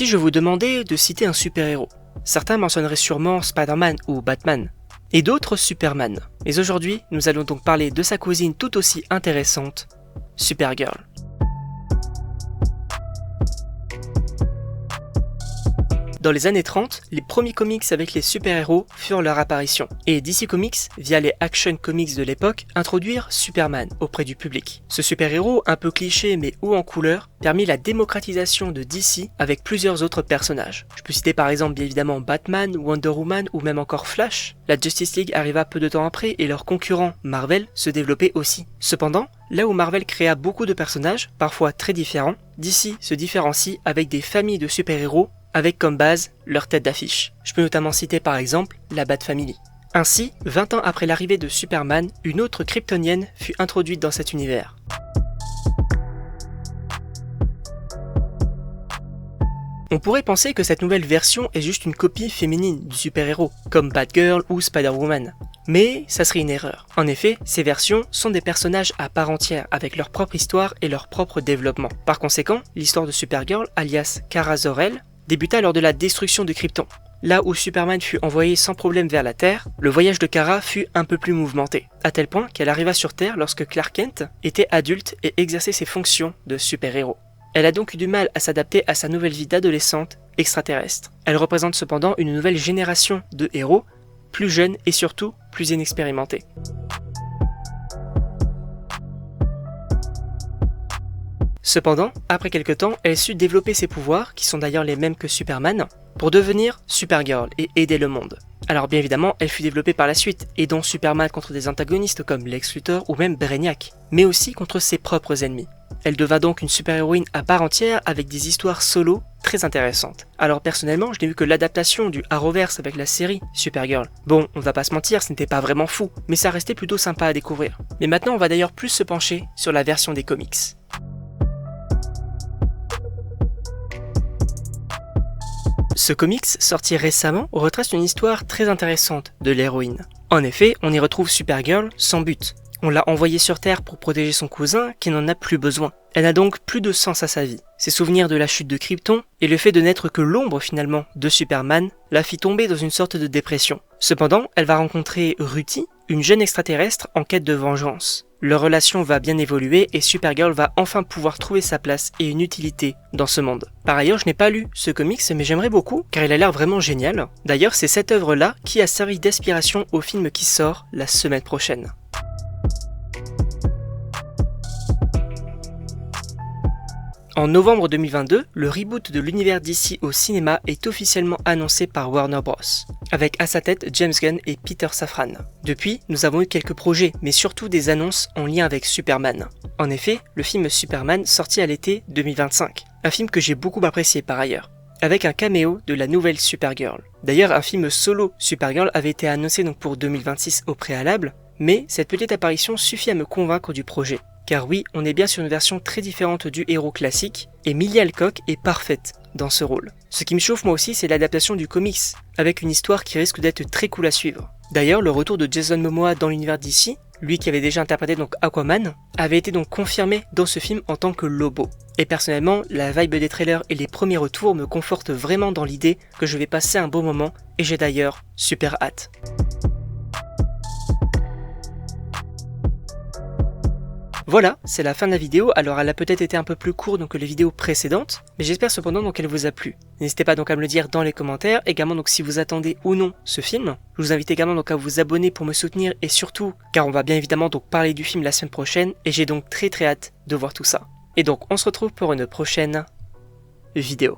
Si je vous demandais de citer un super-héros, certains mentionneraient sûrement Spider-Man ou Batman, et d'autres Superman. Mais aujourd'hui, nous allons donc parler de sa cousine tout aussi intéressante, Supergirl. Dans les années 30, les premiers comics avec les super-héros furent leur apparition, et DC Comics, via les Action Comics de l'époque, introduirent Superman auprès du public. Ce super-héros, un peu cliché mais haut en couleur, permit la démocratisation de DC avec plusieurs autres personnages. Je peux citer par exemple bien évidemment Batman, Wonder Woman ou même encore Flash. La Justice League arriva peu de temps après et leur concurrent, Marvel, se développait aussi. Cependant, là où Marvel créa beaucoup de personnages, parfois très différents, DC se différencie avec des familles de super-héros avec comme base leur tête d'affiche. Je peux notamment citer par exemple la Bat Family. Ainsi, 20 ans après l'arrivée de Superman, une autre kryptonienne fut introduite dans cet univers. On pourrait penser que cette nouvelle version est juste une copie féminine du super-héros, comme Batgirl ou Spider-Woman. Mais ça serait une erreur. En effet, ces versions sont des personnages à part entière, avec leur propre histoire et leur propre développement. Par conséquent, l'histoire de Supergirl, alias Kara Zor-El, débuta lors de la destruction de Krypton. Là où Superman fut envoyé sans problème vers la Terre, le voyage de Kara fut un peu plus mouvementé, à tel point qu'elle arriva sur Terre lorsque Clark Kent était adulte et exerçait ses fonctions de super-héros. Elle a donc eu du mal à s'adapter à sa nouvelle vie d'adolescente extraterrestre. Elle représente cependant une nouvelle génération de héros, plus jeunes et surtout plus inexpérimentés. Cependant, après quelque temps, elle sut développer ses pouvoirs, qui sont d'ailleurs les mêmes que Superman, pour devenir Supergirl et aider le monde. Alors bien évidemment, elle fut développée par la suite, aidant Superman contre des antagonistes comme Lex Luthor ou même Brainiac, mais aussi contre ses propres ennemis. Elle devint donc une super-héroïne à part entière avec des histoires solo très intéressantes. Alors personnellement, je n'ai vu que l'adaptation du Arrowverse avec la série Supergirl. Bon, on va pas se mentir, ce n'était pas vraiment fou, mais ça restait plutôt sympa à découvrir. Mais maintenant, on va d'ailleurs plus se pencher sur la version des comics. Ce comics, sorti récemment, retrace une histoire très intéressante de l'héroïne. En effet, on y retrouve Supergirl sans but. On l'a envoyée sur Terre pour protéger son cousin qui n'en a plus besoin. Elle n'a donc plus de sens à sa vie. Ses souvenirs de la chute de Krypton et le fait de n'être que l'ombre finalement de Superman la fit tomber dans une sorte de dépression. Cependant, elle va rencontrer Ruthie, une jeune extraterrestre en quête de vengeance. Leur relation va bien évoluer et Supergirl va enfin pouvoir trouver sa place et une utilité dans ce monde. Par ailleurs, je n'ai pas lu ce comics mais j'aimerais beaucoup car il a l'air vraiment génial. D'ailleurs, c'est cette œuvre-là qui a servi d'inspiration au film qui sort la semaine prochaine. En novembre 2022, le reboot de l'univers DC au cinéma est officiellement annoncé par Warner Bros. Avec à sa tête James Gunn et Peter Safran. Depuis, nous avons eu quelques projets, mais surtout des annonces en lien avec Superman. En effet, le film Superman sorti à l'été 2025, un film que j'ai beaucoup apprécié par ailleurs, avec un caméo de la nouvelle Supergirl. D'ailleurs, un film solo Supergirl avait été annoncé donc pour 2026 au préalable, mais cette petite apparition suffit à me convaincre du projet. Car oui, on est bien sur une version très différente du héros classique, et Millie Alcock est parfaite dans ce rôle. Ce qui me chauffe moi aussi, c'est l'adaptation du comics, avec une histoire qui risque d'être très cool à suivre. D'ailleurs, le retour de Jason Momoa dans l'univers DC, lui qui avait déjà interprété donc Aquaman, avait été donc confirmé dans ce film en tant que Lobo. Et personnellement, la vibe des trailers et les premiers retours me confortent vraiment dans l'idée que je vais passer un bon moment, et j'ai d'ailleurs super hâte. Voilà, c'est la fin de la vidéo, alors elle a peut-être été un peu plus courte que les vidéos précédentes, mais j'espère cependant donc qu'elle vous a plu. N'hésitez pas donc à me le dire dans les commentaires, également donc si vous attendez ou non ce film. Je vous invite également donc à vous abonner pour me soutenir et surtout, car on va bien évidemment donc parler du film la semaine prochaine, et j'ai donc très hâte de voir tout ça. Et donc on se retrouve pour une prochaine vidéo.